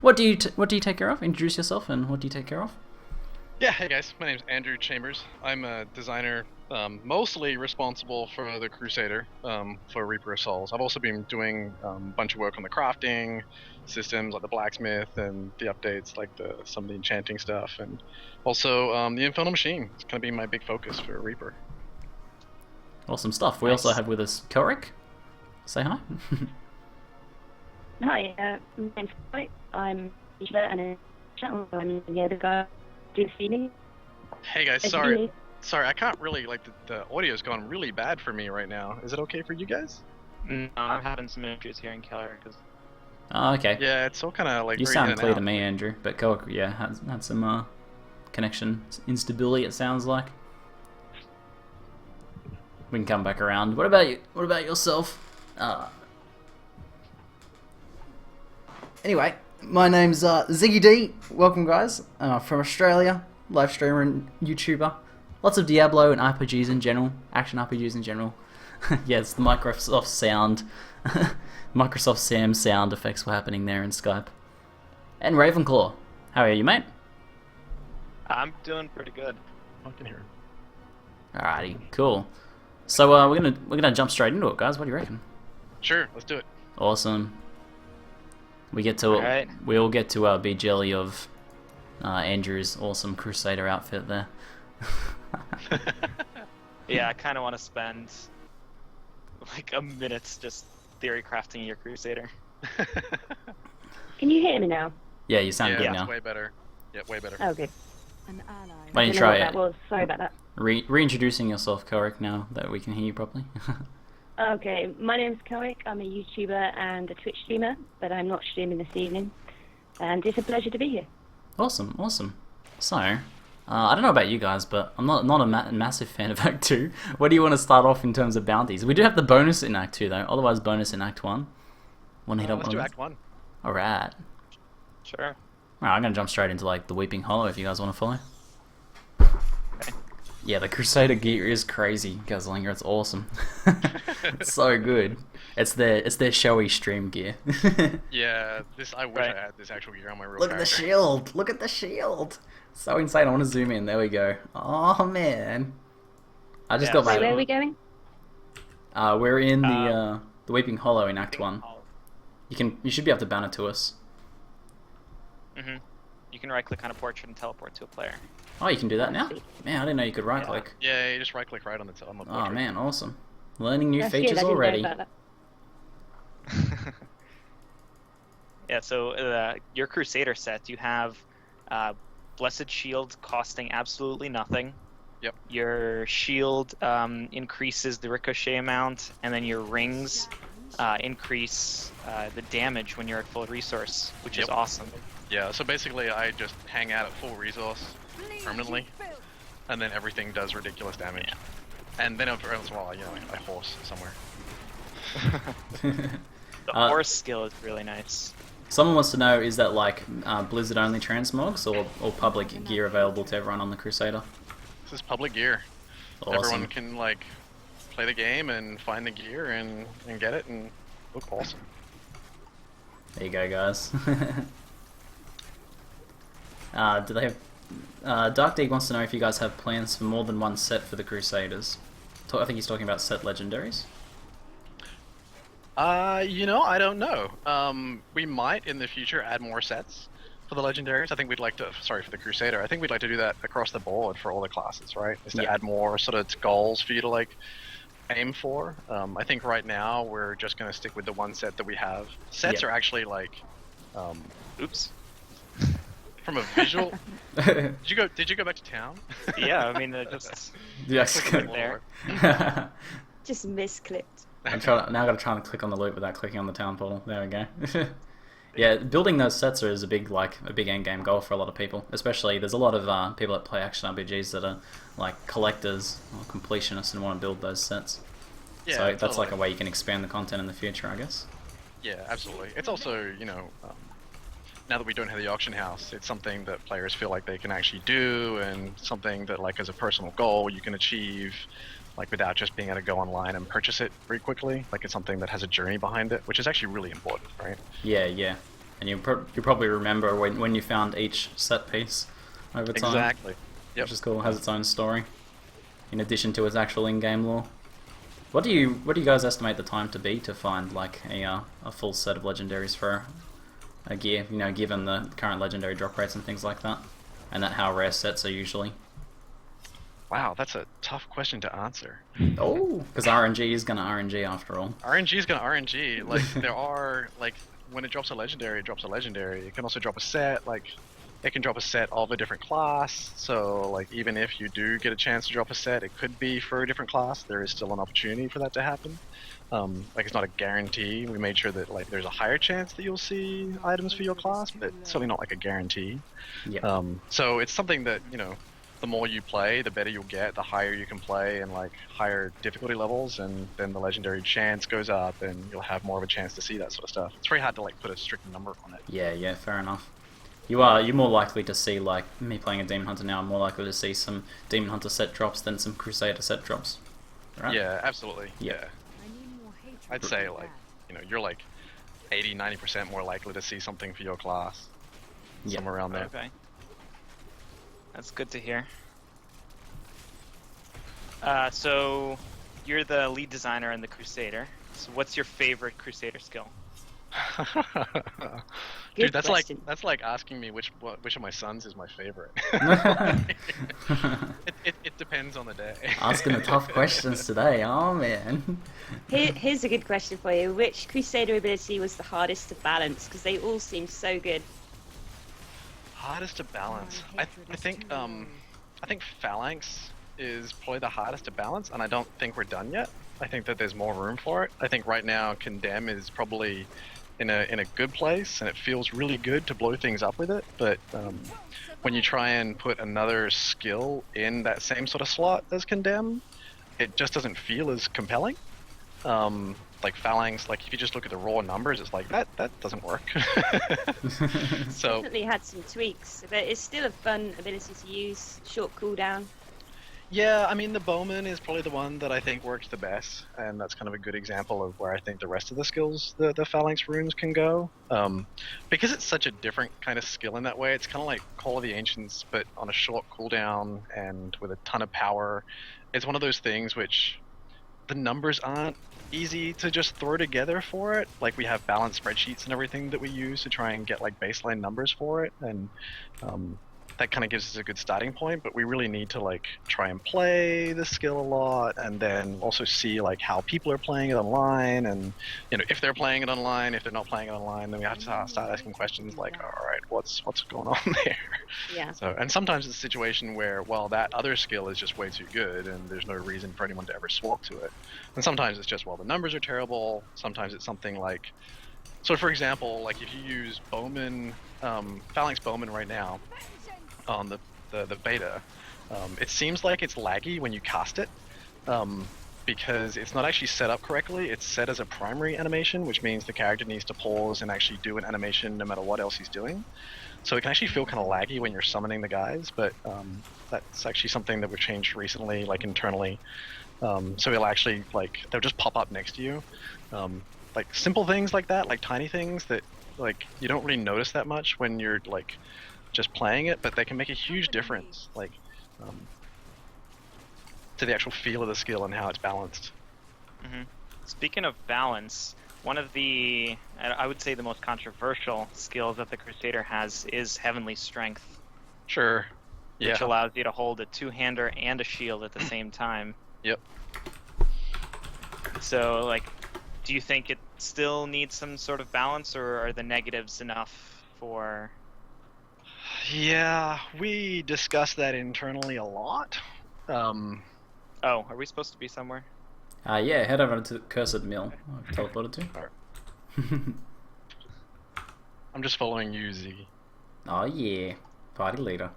What do you take care of? Introduce yourself and what do you take care of? Yeah, hey guys, my name's Andrew Chambers. I'm a designer, mostly responsible for the Crusader, for Reaper of Souls. I've also been doing a bunch of work on the crafting systems, like the blacksmith and the updates, like some of the enchanting stuff, and also the Infernal Machine. It's gonna be my big focus for Reaper. Awesome stuff. We also Nice. have with us Kelric. Say hi. Hi, my name's Chloe. I'm a teacher and a channel. I'm the other guy do feeding. Hey guys, sorry, I can't really the audio's gone really bad for me right now. Is it okay for you guys? No, I'm having some issues here in Keller because Oh, okay. Yeah, it's all kind of like You very in sound and clear out. to me, Andrew, but Kelric, yeah, has had some connection instability. It sounds like. We can come back around. What about you? What about yourself? Anyway, my name's Ziggy D. Welcome, guys, from Australia. Live streamer and YouTuber. Lots of Diablo and RPGs in general. Action RPGs in general. Yes, the Microsoft sound. Microsoft Sam sound effects were happening there in Skype. And Ravenclaw. How are you, mate? I'm doing pretty good. I can hear it. Alrighty, cool. So we're gonna jump straight into it, guys. What do you reckon? Sure, let's do it. Awesome. We get to Alright. we all get to be jelly of Andrew's awesome Crusader outfit there. Yeah, I kind of want to spend like a minute just theory crafting your Crusader. Can you hear me now? Yeah, you sound Yeah, good it's now. way better. Yeah, way better. Oh, good. An ally. Why don't I you don't know try what it? that was. Sorry about that. Reintroducing yourself, Korik, now that we can hear you properly. Okay, my name's Koik. I'm a YouTuber and a Twitch streamer, but I'm not streaming this evening. And it's a pleasure to be here. Awesome, awesome. So, I don't know about you guys, but I'm not a massive fan of Act 2. What do you want to start off in terms of bounties? We do have the bonus in Act 2, though. Otherwise, bonus in Act 1. Want to hit up Let's one do of Act 1. Alright. Sure. Alright, I'm going to jump straight into like the Weeping Hollow if you guys want to follow. Okay. Yeah, the Crusader gear is crazy, Guzzlinger. It's awesome. It's so good. It's their showy stream gear. Yeah, I wish Right. I had this actual gear on my real Look at the character. shield. Look at the shield. So insane. I want to zoom in. There we go. Oh man. I just Yeah, got Wait, where my. are we going? We're in the Weeping Hollow in Act 1. You should be able to ban it to us. Mm-hmm. You can right click on a portrait and teleport to a player. Oh, you can do that now? Man, I didn't know you could right click. Yeah, you just right click right on the Oh portrait. man, awesome. Learning new That's good, features I didn't know already. about that. Yeah, so your Crusader set, you have Blessed Shield costing absolutely nothing. Yep. Your shield increases the ricochet amount, and then your rings increase the damage when you're at full resource, which is Yep. awesome. Yeah, so basically I just hang out at full resource permanently, and then everything does ridiculous damage. And then every once in a while, I horse somewhere. The Uh, horse skill is really nice. Someone wants to know, is that like Blizzard only transmogs or public gear available to everyone on the Crusader? This is public gear. Awesome. Everyone can play the game and find the gear and get it and look awesome. There you go, guys. Do they have... Dark Deeg wants to know if you guys have plans for more than one set for the Crusaders. I think he's talking about set legendaries. I don't know. We might in the future add more sets for the legendaries. I think we'd like to, sorry, for the Crusader. I think we'd like to do that across the board for all the classes, right? Is to Yeah. add more sort of goals for you to aim for. I think right now we're just going to stick with the one set that we have. Sets Yeah. are actually Oops. from a visual. Did you go back to town? Yeah, I mean, just Yes. click there. Just misclicked. Now I gotta try and click on the loop without clicking on the town portal. There we go. Yeah, building those sets is a big end game goal for a lot of people. Especially, there's a lot of people that play action RPGs that are like collectors or completionists and want to build those sets. Yeah, So that's like a totally. way you can expand the content in the future, I guess. Yeah, absolutely. It's also, now that we don't have the auction house, it's something that players feel like they can actually do, and something that, as a personal goal, you can achieve, without just being able to go online and purchase it very quickly. It's something that has a journey behind it, which is actually really important, right? Yeah, yeah. and you probably remember when you found each set piece over time. Exactly. Yep. Which is cool. Has its own story, in addition to its actual in-game lore. What do you guys estimate the time to be to find like a full set of legendaries for a gear? You know, given the current legendary drop rates and things like that, and that how rare sets are usually. Wow, that's a tough question to answer. Oh, because RNG is gonna RNG after all. RNG is gonna RNG. Like there are like when it drops a legendary, it drops a legendary. It can also drop a set. Like it can drop a set of a different class. So like even if you do get a chance to drop a set, it could be for a different class. There is still an opportunity for that to happen. Like it's not a guarantee. We made sure that like there's a higher chance that you'll see items for your class, but it's certainly not like a guarantee. Yeah. So it's something that, you know, the more you play, the better you'll get, the higher you can play and like higher difficulty levels, and then the legendary chance goes up and you'll have more of a chance to see that sort of stuff. It's very hard to like put a strict number on it. Yeah, fair enough. You're more likely to see, like me playing a Demon Hunter now, I'm more likely to see some Demon Hunter set drops than some Crusader set drops. Right? Yeah, absolutely. Yeah. I'd say like, you know, you're like 80-90% more likely to see something for your class. Yeah. Somewhere around there. Okay. That's good to hear. So you're the lead designer in the Crusader. So what's your favorite Crusader skill? Good Dude, that's question. like asking me which of my sons is my favorite. it depends on the day. Asking the tough questions today. Oh man. Here's a good question for you. Which Crusader ability was the hardest to balance? Because they all seem so good. Hardest to balance. I think Phalanx is probably the hardest to balance, and I don't think we're done yet. I think that there's more room for it. I think right now Condemn is probably in a good place, and it feels really good to blow things up with it. But when you try and put another skill in that same sort of slot as Condemn, it just doesn't feel as compelling. Like Phalanx, like if you just look at the raw numbers, it's like that doesn't work. So Definitely had some tweaks, but it's still a fun ability to use. Short cooldown. yeah, I mean the Bowman is probably the one that I think works the best, and that's kind of a good example of where I think the rest of the skills, the Phalanx runes can go. Because it's such a different kind of skill in that way. It's kind of like Call of the Ancients, but on a short cooldown and with a ton of power. It's one of those things which the numbers aren't easy to just throw together for it. Like we have balanced spreadsheets and everything that we use to try and get like baseline numbers for it, and that kind of gives us a good starting point. But we really need to like try and play the skill a lot, and then also see like how people are playing it online, and you know if they're playing it online, if they're not playing it online, then we have to start asking questions like, all right, what's going on there? Yeah. So, and sometimes it's a situation where, well, that other skill is just way too good and there's no reason for anyone to ever swap to it. And sometimes it's just, well, the numbers are terrible. Sometimes it's something like, so for example, like if you use Bowman, Phalanx Bowman right now on the beta, it seems like it's laggy when you cast it. Because it's not actually set up correctly. It's set as a primary animation, which means the character needs to pause and actually do an animation no matter what else he's doing. So it can actually feel kind of laggy when you're summoning the guys, but that's actually something that we've changed recently, like internally. So it'll actually, like, they'll just pop up next to you. Like simple things like that, like tiny things that like you don't really notice that much when you're like just playing it, but they can make a huge difference. Like to the actual feel of the skill and how it's balanced. Mm-hmm. Speaking of balance, one of the, I would say the most controversial skills that the Crusader has is Heavenly Strength. Sure. Yeah. Which allows you to hold a two-hander and a shield at the same time. Yep. So, like, do you think it still needs some sort of balance, or are the negatives enough for... Yeah, we discussed that internally a lot. Oh, are we supposed to be somewhere? Yeah, head over to Cursed Mill. I've teleported to. Alright. I'm just following you, Ziggy. Oh yeah, party leader.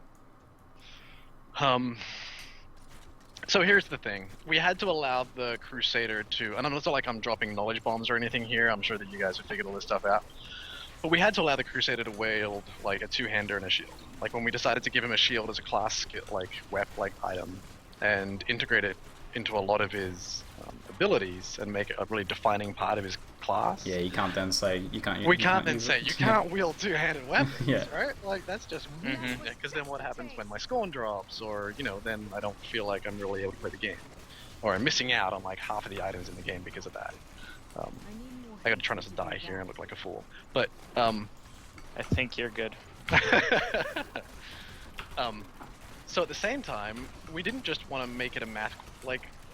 So here's the thing. We had to allow the Crusader to, and it's not like I'm dropping knowledge bombs or anything here, I'm sure that you guys have figured all this stuff out. But we had to allow the Crusader to wield like a two-hander and a shield. Like when we decided to give him a shield as a class skill, like item, and integrate it into a lot of his abilities and make it a really defining part of his class. Yeah, you can't then say you can't. We can't then use say it. you can't wield two-handed weapons, Yeah. right? Like that's just because then what happens when my scorn drops, or then I don't feel like I'm really able to play the game, or I'm missing out on like half of the items in the game because of that. I gotta try not to die here and look like a fool, but I think you're good. So at the same time, we didn't just want to make it a math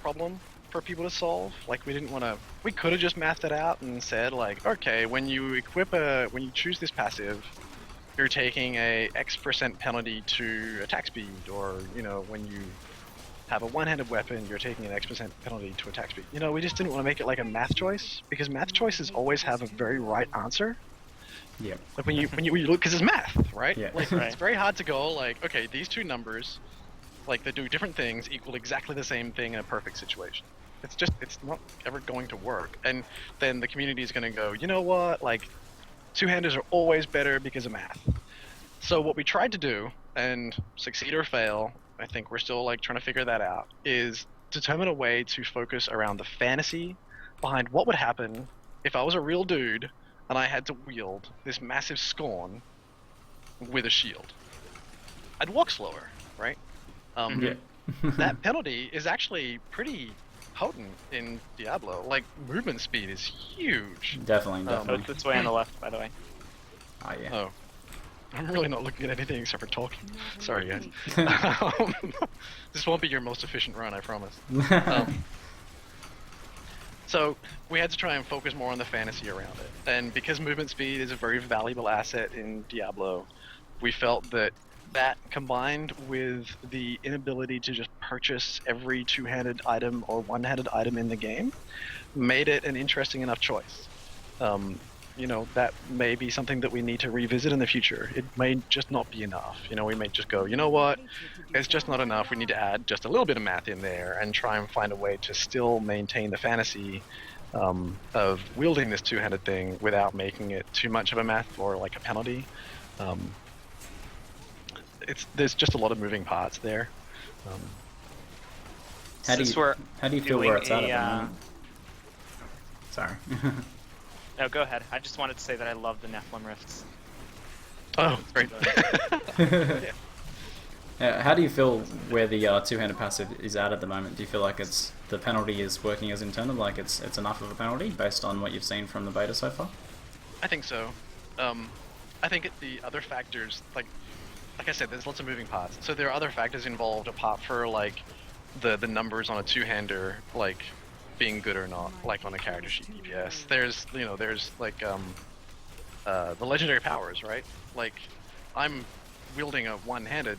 problem for people to solve. Like we didn't want to. We could have just mathed it out and said like, okay, when you choose this passive, you're taking a X% penalty to attack speed, or when you have a one-handed weapon, you're taking an X% penalty to attack speed. We just didn't want to make it like a math choice, because math choices always have a very right answer. Yeah. Like when you look, because it's math, right? Yeah. Like Right. it's very hard to go like, okay, these two numbers, like they do different things, equal exactly the same thing in a perfect situation. It's not ever going to work. And then the community is going to go, you know what? Like two-handers are always better because of math. So what we tried to do, and succeed or fail, I think we're still like trying to figure that out, is determine a way to focus around the fantasy behind what would happen if I was a real dude and I had to wield this massive scorn with a shield. I'd walk slower, right? Yeah. That penalty is actually pretty potent in Diablo. Like movement speed is huge. Definitely. Oh, Definitely. it's way on the left, by the way. Oh yeah. Oh. I'm really not looking at anything except for talking. Sorry, guys. This won't be your most efficient run, I promise. So we had to try and focus more on the fantasy around it. And because movement speed is a very valuable asset in Diablo, we felt that combined with the inability to just purchase every two-handed item or one-handed item in the game made it an interesting enough choice. That may be something that we need to revisit in the future. It may just not be enough. We may just go, you know what? It's just not enough. We need to add just a little bit of math in there and try and find a way to still maintain the fantasy of wielding this two-handed thing without making it too much of a math or like a penalty. There's just a lot of moving parts there. How do Since you we're feel where doing it's at a, the moment? Sorry. No, go ahead. I just wanted to say that I love the Nephilim Rifts. Oh, great. How do you feel where the two-handed passive is at the moment? Do you feel like the penalty is working as intended? Like it's enough of a penalty based on what you've seen from the beta so far? I think so. I think the other factors, like I said, there's lots of moving parts. So there are other factors involved apart for like the numbers on a two-hander, like being good or not, like on a character sheet DPS. There's like the legendary powers, right? Like I'm wielding a one-handed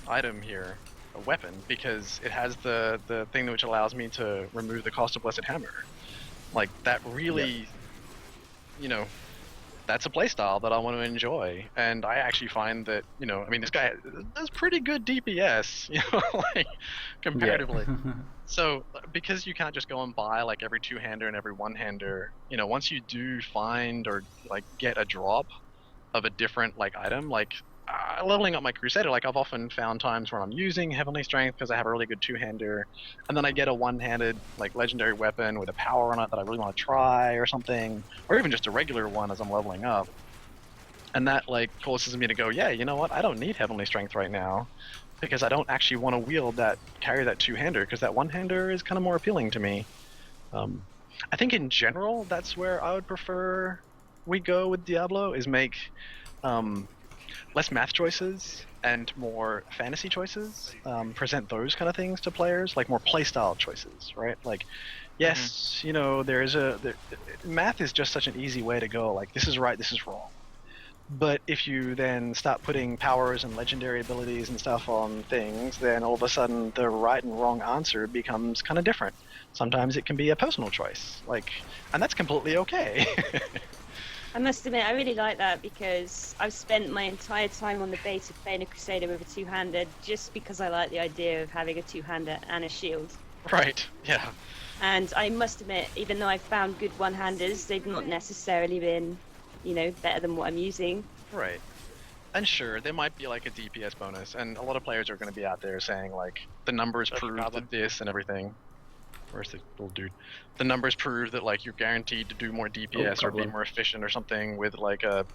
item here, a weapon, because it has the thing which allows me to remove the cost of Blessed Hammer. Like that really, that's a playstyle that I want to enjoy, and I actually find that this guy does pretty good DPS, like comparatively. Yeah. So because you can't just go and buy like every two-hander and every one-hander, once you do find or like get a drop of a different like item, like leveling up my Crusader, like I've often found times where I'm using Heavenly Strength because I have a really good two-hander, and then I get a one-handed like legendary weapon with a power on it that I really want to try or something, or even just a regular one as I'm leveling up, and that like causes me to go, yeah, you know what, I don't need Heavenly Strength right now because I don't actually want to carry that two-hander, because that one-hander is kind of more appealing to me. I think in general that's where I would prefer we go with Diablo, is make less math choices and more fantasy choices, present those kind of things to players, like more playstyle choices, right? Like, yes, math is just such an easy way to go, like, this is right, this is wrong. But if you then start putting powers and legendary abilities and stuff on things, then all of a sudden the right and wrong answer becomes kind of different. Sometimes it can be a personal choice, and that's completely okay. I must admit, I really like that, because I've spent my entire time on the base of playing a Crusader with a two-hander just because I like the idea of having a two-hander and a shield. Right, yeah. And I must admit, even though I've found good one-handers, they've not necessarily been, better than what I'm using. Right. And sure, there might be like a DPS bonus, and a lot of players are going to be out there saying like the numbers That's a prove problem. that this and everything. where's the little dude? The numbers prove that like you're guaranteed to do more DPS or be goblin. more efficient or something with like a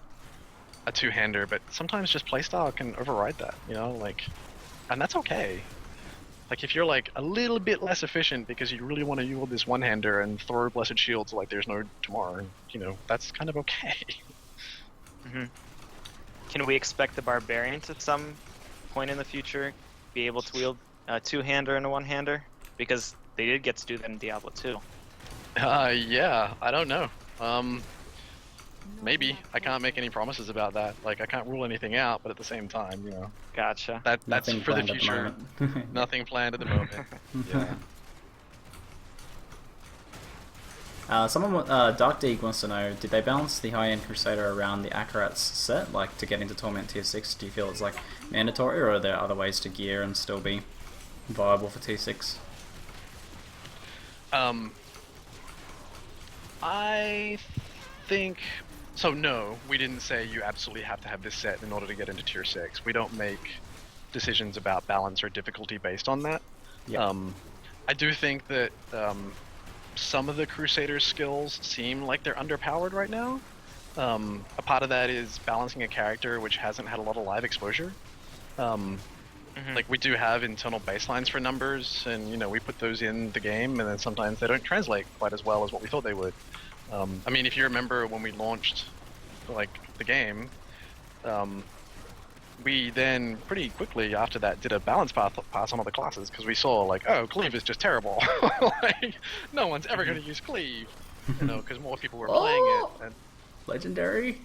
two-hander, but sometimes just playstyle can override that, you know, like, and that's okay. Like if you're like a little bit less efficient because you really want to wield this one-hander and throw blessed shields like there's no tomorrow, you know, that's kind of okay. Hmm. Can we expect the barbarians at some point in the future be able to wield a two-hander and a one-hander? Because they did get to do that in Diablo 2. Yeah, I don't know. Maybe. I can't make any promises about that. Like I can't rule anything out, but at the same time, you know, Gotcha. that's Nothing for the planned at future. moment. Nothing planned at the moment. Yeah. Someone, Dark Deeg wants to know, did they balance the high-end Crusader around the Akarat's set, like to get into Torment Tier 6? Do you feel it's like mandatory, or are there other ways to gear and still be viable for Tier 6? I think so. No, we didn't say you absolutely have to have this set in order to get into Tier 6. We don't make decisions about balance or difficulty based on that. Yep. I do think that some of the Crusader's skills seem like they're underpowered right now. A part of that is balancing a character which hasn't had a lot of live exposure. Like we do have internal baselines for numbers, and you know we put those in the game, and then sometimes they don't translate quite as well as what we thought they would. I mean, if you remember when we launched like the game, we then pretty quickly after that did a balance pass on all the classes because we saw like, oh, cleave is just terrible. Like no one's ever going to use cleave, you know, because more people were playing it. And... Legendary?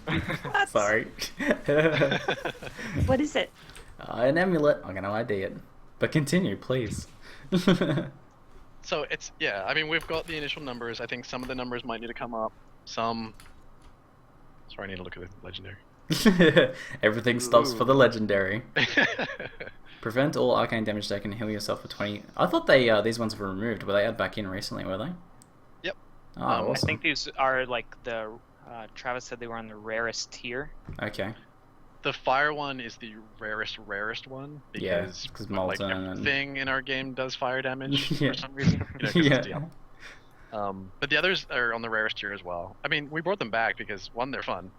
What? Sorry. What is it? An amulet. I'm gonna ID it. But continue, please. So it's, yeah, I mean, we've got the initial numbers. I think some of the numbers might need to come up. Some... Sorry, I need to look at the legendary. Everything stops for the legendary. Prevent all arcane damage taken and heal yourself for 20... I thought they these ones were removed. Were they added back in recently, were they? Yep. Oh, I awesome. think these are like the... Travis said they were on the rarest tier. Okay. The fire one is the rarest one Yeah, because 'cause like Molten and- everything in our game does fire damage Yeah. for some reason. You know, 'cause it's Yeah. Diablo. But the others are on the rarest tier as well. I mean, we brought them back because one, they're fun.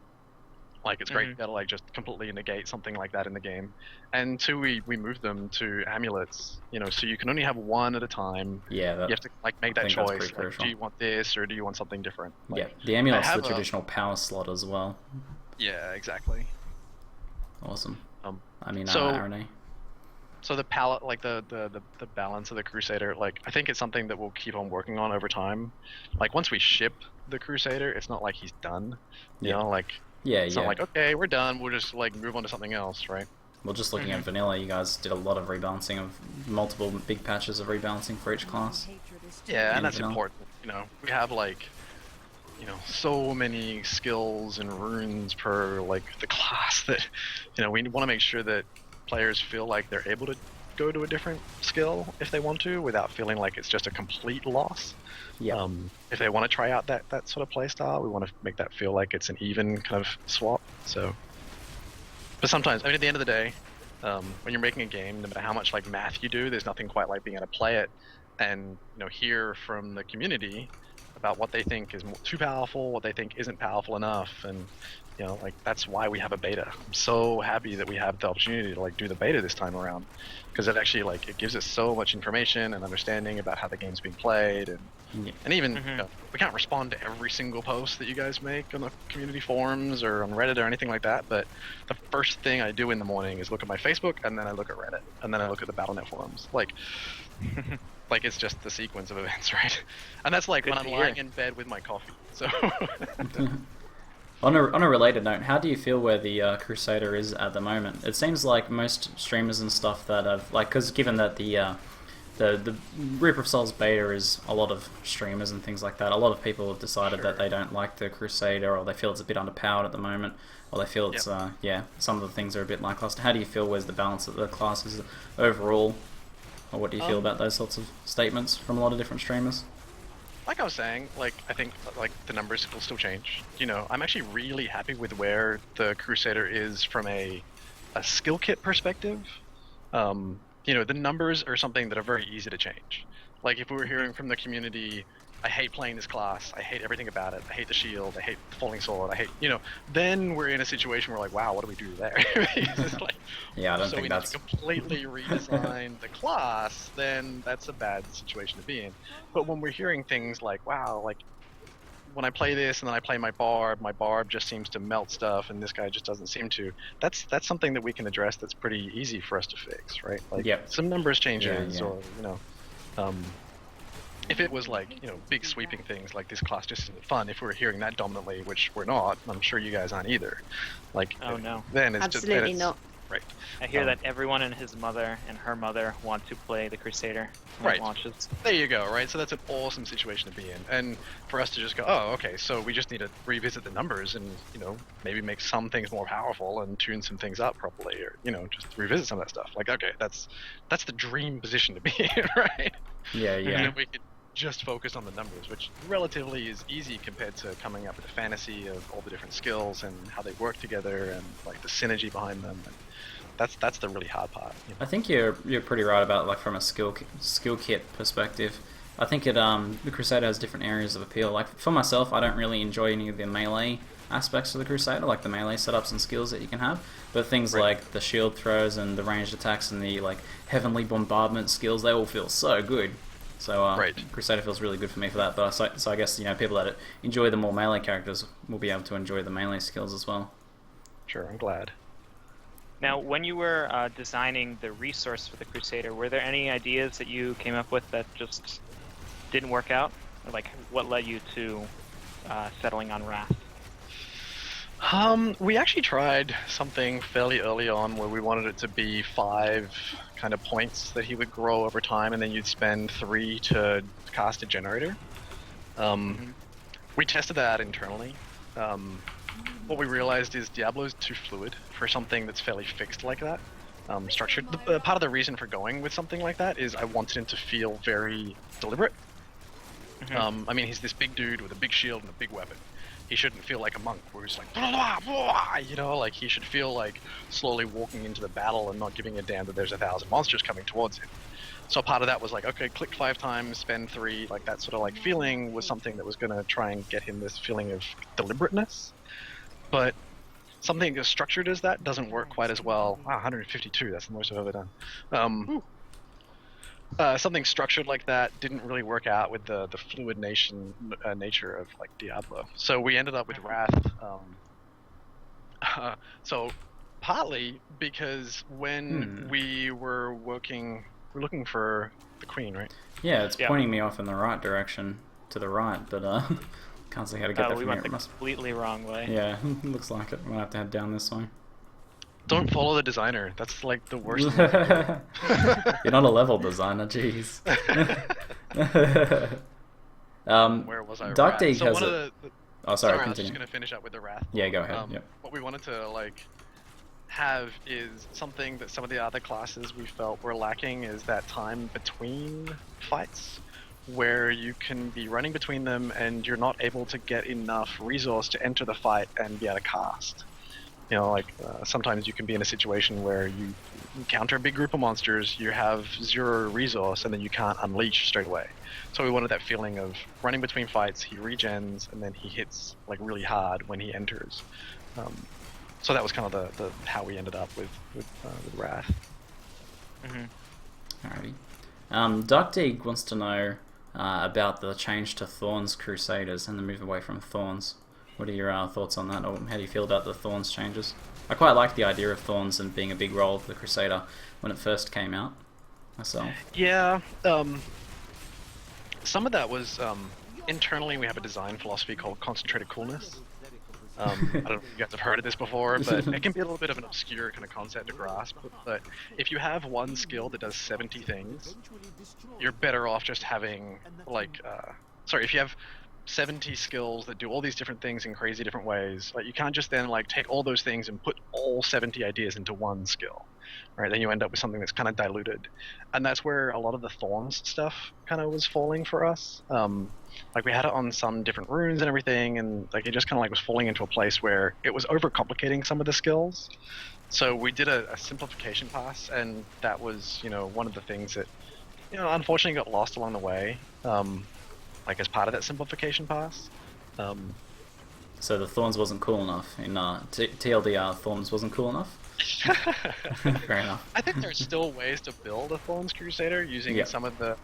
Like it's great to be able to like just completely negate something like that in the game, and two, we moved them to amulets. You know, so you can only have one at a time. Yeah, You have to like make that think that's choice. pretty Like, crucial. do you want this or do you want something different? Like, yeah. The amulet's I the have a- traditional power slot as well. Yeah, exactly. Awesome. I mean, so- RNA. So the palette, like the balance of the Crusader, like I think it's something that we'll keep on working on over time. Like once we ship the Crusader, it's not like he's done. You Yeah. know, like Yeah, it's yeah. not like okay, we're done. We'll just like move on to something else, right? Well, just looking at vanilla, you guys did a lot of rebalancing of multiple big patches of rebalancing for each class. Yeah, in and that's vanilla. important. You know, we have like, you know, so many skills and runes per like the class that, you know, we want to make sure that players feel like they're able to go to a different skill if they want to, without feeling like it's just a complete loss. Yeah. If they want to try out that sort of play style, we want to make that feel like it's an even kind of swap. So, but sometimes, I mean, at the end of the day, when you're making a game, no matter how much like math you do, there's nothing quite like being able to play it and you know hear from the community about what they think is too powerful, what they think isn't powerful enough, and you know, like that's why we have a beta. I'm so happy that we have the opportunity to like do the beta this time around, because it actually like it gives us so much information and understanding about how the game's being played, and Yeah. and even you know, we can't respond to every single post that you guys make on the community forums or on Reddit or anything like that. But the first thing I do in the morning is look at my Facebook, and then I look at Reddit, and then I look at the Battle.net forums. Like, like it's just the sequence of events, right? And that's like Good when I'm to hear. lying in bed with my coffee. So. On a related note, how do you feel where the Crusader is at the moment? It seems like most streamers and stuff that have like, because given that the Reaper of Souls beta is a lot of streamers and things like that, a lot of people have decided that they don't like the Crusader, or they feel it's a bit underpowered at the moment, or they feel it's yeah, some of the things are a bit lackluster. How do you feel where's the balance of the classes overall, or what do you feel about those sorts of statements from a lot of different streamers? Like I was saying, like I think like the numbers will still change. You know, I'm actually really happy with where the Crusader is from a skill kit perspective. You know, the numbers are something that are very easy to change. Like if we were hearing from the community, I hate playing this class, I hate everything about it, I hate the shield, I hate the falling sword, I hate, then we're in a situation where like, wow, what do we do there? It's like, Yeah, I don't so think we that's. need to completely redesign the class, then that's a bad situation to be in. But when we're hearing things like, wow, like when I play this and then I play my barb just seems to melt stuff and this guy just doesn't seem to, that's something that we can address that's pretty easy for us to fix, right? Like Yep. some numbers changes Yeah. or, if it was like, big sweeping things like this class just isn't fun, if we were hearing that dominantly, which we're not, I'm sure you guys aren't either. Like, Oh no. then it's Absolutely just, not. Right. I hear Um, that everyone and his mother and her mother want to play the Crusader when Right. it launches. There you go, right? So that's an awesome situation to be in. And for us to just go, oh, okay, so we just need to revisit the numbers and, maybe make some things more powerful and tune some things up properly or, just revisit some of that stuff. Like, okay, that's the dream position to be in, right? Yeah, And yeah. then we could just focus on the numbers, which relatively is easy compared to coming up with a fantasy of all the different skills and how they work together and like the synergy behind them. And that's the really hard part. I think you're pretty right about like from a skill kit perspective. I think the Crusader has different areas of appeal. Like for myself, I don't really enjoy any of the melee aspects of the Crusader, like the melee setups and skills that you can have. But things Right. like the shield throws and the ranged attacks and the like heavenly bombardment skills, they all feel so good. So Right. Crusader feels really good for me for that. But so I guess people that enjoy the more melee characters will be able to enjoy the melee skills as well. Sure, I'm glad. Now, when you were designing the resource for the Crusader, were there any ideas that you came up with that just didn't work out? Or, like, what led you to settling on Wrath? We actually tried something fairly early on where we wanted it to be 5 kind of points that he would grow over time, and then you'd spend 3 to cast a generator. We tested that internally. What we realized is Diablo's too fluid for something that's fairly fixed like that. Structured. Part of the reason for going with something like that is I wanted him to feel very deliberate. I mean, he's this big dude with a big shield and a big weapon. He shouldn't feel like a monk where he's like, blah, blah, blah, like he should feel like slowly walking into the battle and not giving a damn that there's 1,000 monsters coming towards him. So part of that was like, okay, click 5 times, spend 3, like that sort of like feeling was something that was going to try and get him this feeling of deliberateness. But something as structured as that doesn't work quite as well. Wow, 152, that's the most I've ever done. Something structured like that didn't really work out with the fluid nature of like Diablo. So we ended up with Wrath. So partly because when we were looking for the queen, right? Yeah, it's Yeah. pointing me off in the right direction to the right, but can't see how to get there We from went here. the completely wrong way. Yeah, looks like it. We'll have to head down this way. Don't follow the designer. That's like the worst thing. You're not a level designer, jeez. Where was I? Dark Wrath. Dig So has one a... of the Oh, sorry, I was continue. just gonna finish up with the Wrath. Yeah, go ahead. Yep. What we wanted to like have is something that some of the other classes we felt were lacking is that time between fights where you can be running between them and you're not able to get enough resource to enter the fight and be able to cast. Sometimes you can be in a situation where you encounter a big group of monsters, you have 0 resource, and then you can't unleash straight away. So we wanted that feeling of running between fights, he regens, and then he hits like really hard when he enters. So that was kind of the how we ended up with Wrath. Alrighty. Dark Dig wants to know about the change to Thorns Crusaders and the move away from Thorns. What are your thoughts on that, or how do you feel about the Thorns changes? I quite like the idea of Thorns and being a big role for the Crusader when it first came out, myself. Yeah, some of that was internally we have a design philosophy called concentrated coolness. I don't know if you guys have heard of this before, but it can be a little bit of an obscure kind of concept to grasp. But if you have one skill that does 70 things, you're better off just having if you have 70 skills that do all these different things in crazy different ways, like you can't just then like take all those things and put all 70 ideas into one skill, right? Then you end up with something that's kind of diluted, and that's where a lot of the Thorns stuff kind of was falling for us. Like we had it on some different runes and everything, and like it just kind of like was falling into a place where it was overcomplicating some of the skills. So we did a simplification pass, and that was one of the things that unfortunately got lost along the way, like as part of that simplification pass. So the Thorns wasn't cool enough in TLDR. Thorns wasn't cool enough. Fair enough. I think there's still ways to build a Thorns Crusader using some of the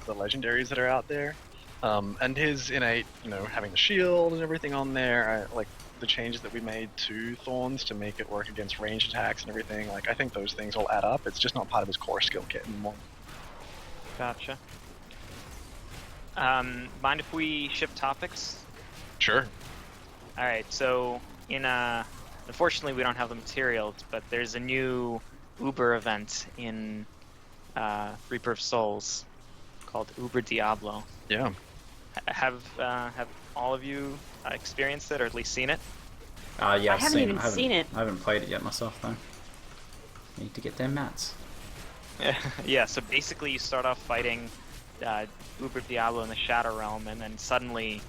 legendaries that are out there. And his innate, having the shield and everything on there, like the changes that we made to Thorns to make it work against ranged attacks and everything, like I think those things all add up. It's just not part of his core skill kit anymore. Gotcha. Mind if we shift topics? Sure. Alright, so unfortunately we don't have the materials, but there's a new Uber event in Reaper of Souls called Uber Diablo. Yeah. Have all of you experienced it, or at least seen it? Yeah, I haven't even I seen it. I haven't played it yet myself though. Need to get them mats. Yeah, so basically you start off fighting Uber Diablo in the Shadow Realm, and then suddenly,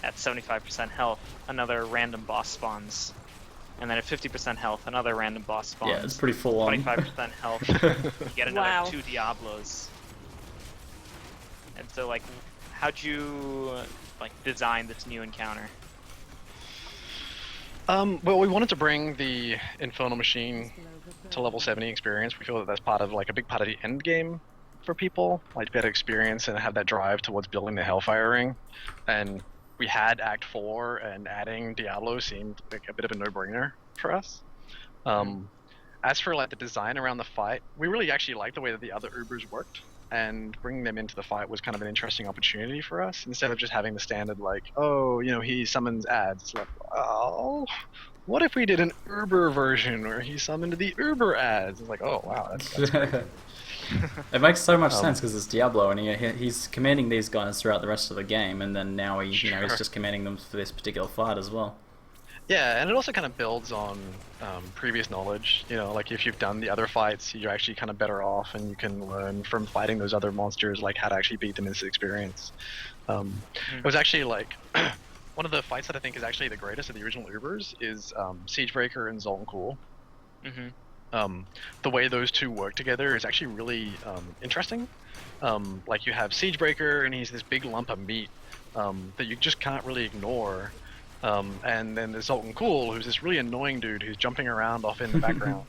at 75% health, another random boss spawns. And then at 50% health, another random boss spawns. Yeah, it's pretty full on. 25% health, you get another Wow. 2 Diablos. And so, like, how'd you, design this new encounter? Well, we wanted to bring the Infernal Machine to level 70 experience. We feel that that's part of, a big part of the end game for people, to be able to experience and have that drive towards building the Hellfire Ring. And we had Act 4, and adding Diablo seemed like a bit of a no-brainer for us. As for the design around the fight, we really actually liked the way that the other Ubers worked, and bringing them into the fight was kind of an interesting opportunity for us, instead of just having the standard he summons ads. It's like, oh, what if we did an Uber version where he summoned the Uber ads? It's like, oh wow, that's great. It makes so much sense because it's Diablo, and he's commanding these guys throughout the rest of the game, and then now he's just commanding them for this particular fight as well. Yeah, and it also kind of builds on previous knowledge. If you've done the other fights, you're actually kind of better off, and you can learn from fighting those other monsters, how to actually beat them in this experience. It was actually one of the fights that I think is actually the greatest of the original Ubers is Siegebreaker and Zoltan Kuhl. The way those two work together is actually really interesting. You have Siegebreaker, and he's this big lump of meat that you just can't really ignore. And then there's Zoltan Kuhl, who's this really annoying dude who's jumping around off in the background.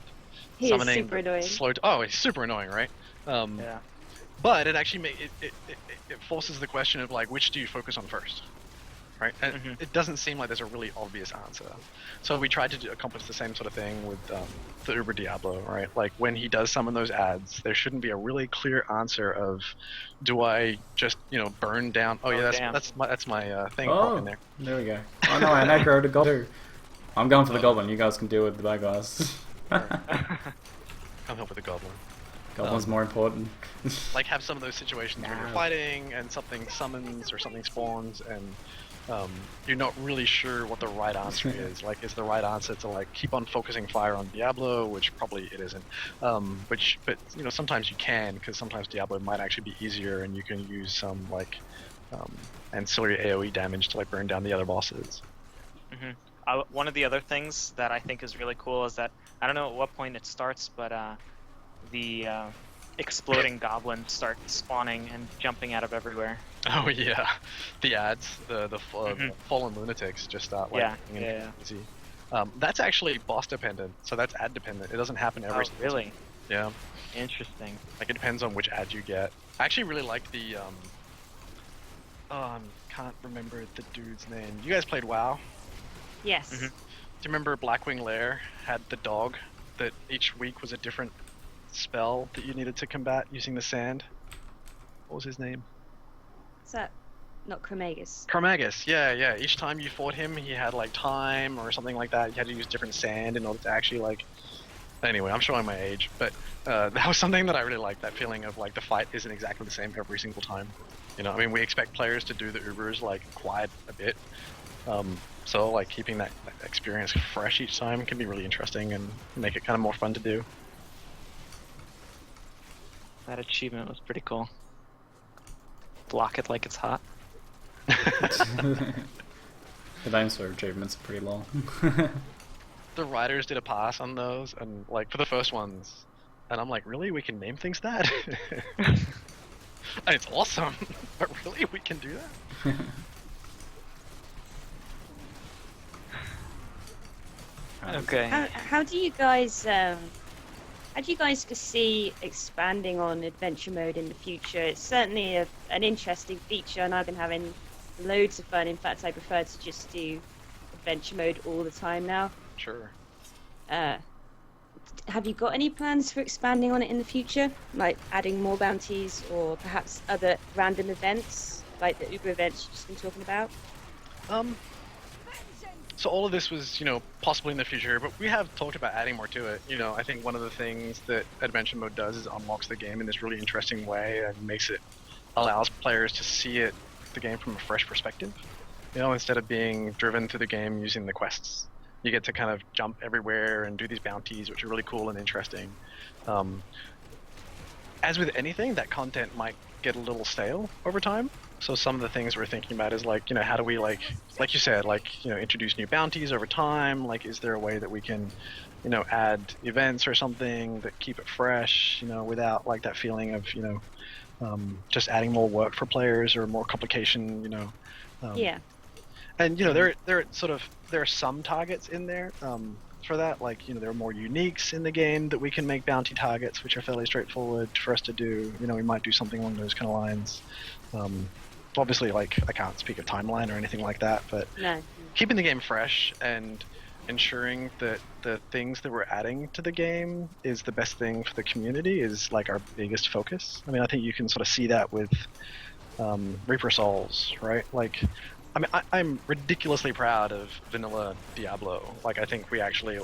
He is super annoying. He's super annoying, right? Yeah. But it actually it forces the question of which do you focus on first, right? And it doesn't seem like there's a really obvious answer. So we tried to accomplish the same sort of thing with the Uber Diablo, right? When he does summon those ads, there shouldn't be a really clear answer of, do I just burn down? Oh yeah, that's my thing in there. There we go. Oh no, I aggro to Goblin. I'm going for the Goblin. You guys can deal with the bad guys. Come help with the Goblin. Goblin's more important. Have some of those situations when you're fighting and something summons or something spawns, and you're not really sure what the right answer is. Is the right answer to keep on focusing fire on Diablo, which probably it isn't. But sometimes you can, because sometimes Diablo might actually be easier, and you can use some ancillary AOE damage to burn down the other bosses. One of the other things that I think is really cool is that, I don't know at what point it starts, but the exploding goblins start spawning and jumping out of everywhere. Oh yeah, the ads, the fallen lunatics just start easy. That's actually boss dependent, so that's ad dependent. It doesn't happen every. Oh really? Yeah. Interesting. It depends on which ad you get. I actually really like the can't remember the dude's name. You guys played WoW? Yes. Do you remember Blackwing Lair had the dog that each week was a different spell that you needed to combat using the sand? What was his name? Is that not Chromagus? Chromagus, yeah. Each time you fought him, he had time or something like that. You had to use different sand in order to actually Anyway, I'm showing my age, but that was something that I really liked. That feeling of the fight isn't exactly the same every single time. We expect players to do the Ubers quite a bit. So keeping that experience fresh each time can be really interesting and make it kind of more fun to do. That achievement was pretty cool. Block it like it's hot. The names for achievements are pretty long. The writers did a pass on those, and for the first ones, And I'm like, really? We can name things that? And it's awesome, but really, we can do that? Okay. How do you guys foresee expanding on adventure mode in the future? It's certainly an interesting feature, and I've been having loads of fun. In fact, I prefer to just do adventure mode all the time now. Sure. Have you got any plans for expanding on it in the future, like adding more bounties or perhaps other random events, like the Uber events you've just been talking about? So all of this was, possibly in the future, but we have talked about adding more to it. I think one of the things that Adventure Mode does is unlocks the game in this really interesting way and allows players to see the game from a fresh perspective. Instead of being driven through the game using the quests, you get to kind of jump everywhere and do these bounties, which are really cool and interesting. As with anything, that content might get a little stale over time. So some of the things we're thinking about is how do we like you said, introduce new bounties over time? Is there a way that we can, add events or something that keep it fresh, without that feeling of, just adding more work for players or more complication, Yeah. And there are some targets in there for that. There are more uniques in the game that we can make bounty targets, which are fairly straightforward for us to do. We might do something along those kind of lines. Obviously, I can't speak of timeline or anything like that, but No. keeping the game fresh and ensuring that the things that we're adding to the game is the best thing for the community is our biggest focus. I think you can sort of see that with Reaper Souls, right? I'm ridiculously proud of vanilla Diablo. I think we actually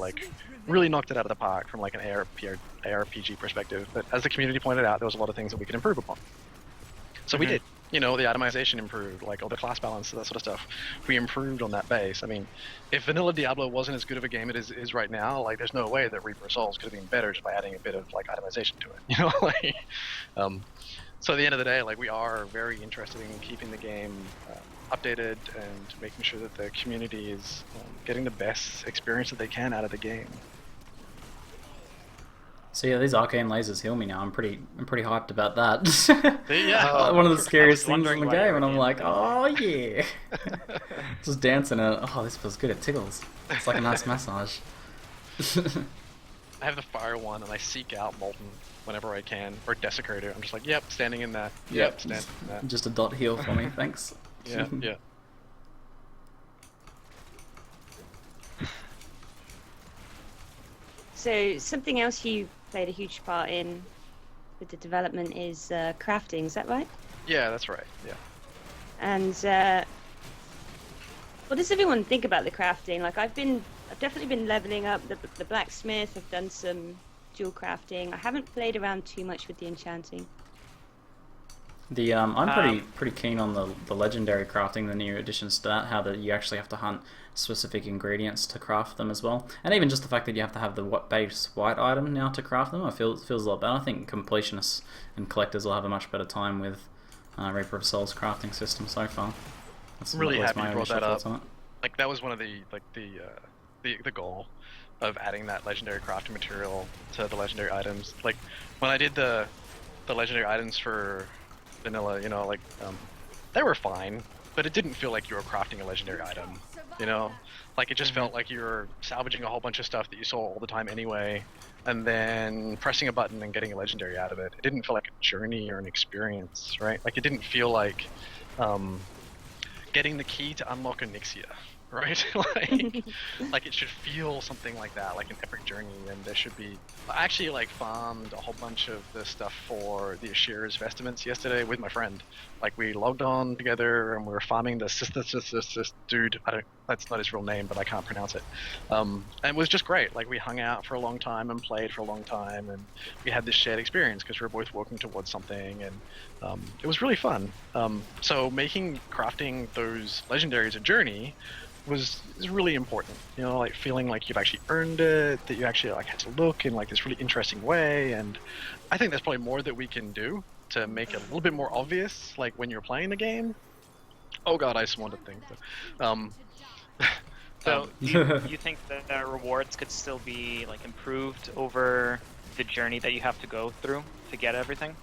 really knocked it out of the park from an ARPG perspective. But as the community pointed out, there was a lot of things that we could improve upon. So we did. The itemization improved, all the class balance, that sort of stuff. We improved on that base. If vanilla Diablo wasn't as good of a game as it is right now, there's no way that Reaper Souls could have been better just by adding a bit of itemization to it. So at the end of the day, we are very interested in keeping the game updated and making sure that the community is getting the best experience that they can out of the game. So yeah, these arcane lasers heal me now. I'm pretty hyped about that. Yeah. One of the scariest things in wondering the why you game, were and I'm in like, there. oh yeah, just dancing and this feels good. It tickles. It's like a nice massage. I have the fire one, and I seek out Molten whenever I can, or Desecrator. I'm just like, yep, standing in that. Yep, standing in that. Just a dot heal for me, thanks. Yeah, yeah. So something else you played a huge part in with the development is crafting. Is that right? Yeah, that's right. Yeah. And what does everyone think about the crafting? I've definitely been leveling up the blacksmith. I've done some dual crafting. I haven't played around too much with the enchanting. I'm pretty keen on the legendary crafting, the new additions to that. How that you actually have to hunt specific ingredients to craft them as well, and even just the fact that you have to have the base white item now to craft them. Feels a lot better. I think completionists and collectors will have a much better time with Reaper of Souls crafting system so far. That's I'm really always happy my you brought initial that up. thoughts on it. That was one of the goal of adding that legendary crafting material to the legendary items. When I did the legendary items for vanilla, they were fine, but it didn't feel like you were crafting a legendary item. It just felt like you were salvaging a whole bunch of stuff that you saw all the time anyway, and then pressing a button and getting a legendary out of it. It didn't feel like a journey or an experience, right? It didn't feel like getting the key to unlock a Nixia, right? It should feel something like that, like an epic journey. And there should be. I actually farmed a whole bunch of the stuff for the Ashira's vestments yesterday with my friend. We logged on together and we were farming the dude. That's not his real name, but I can't pronounce it. And it was just great. We hung out for a long time and played for a long time, and we had this shared experience because we were both working towards something, and it was really fun. So making crafting those legendaries a journey is really important. Feeling like you've actually earned it, that you actually had to look in this really interesting way, and I think there's probably more that we can do to make it a little bit more obvious, when you're playing the game. Oh god, I summoned a thing. So you think that the rewards could still be improved over the journey that you have to go through to get everything?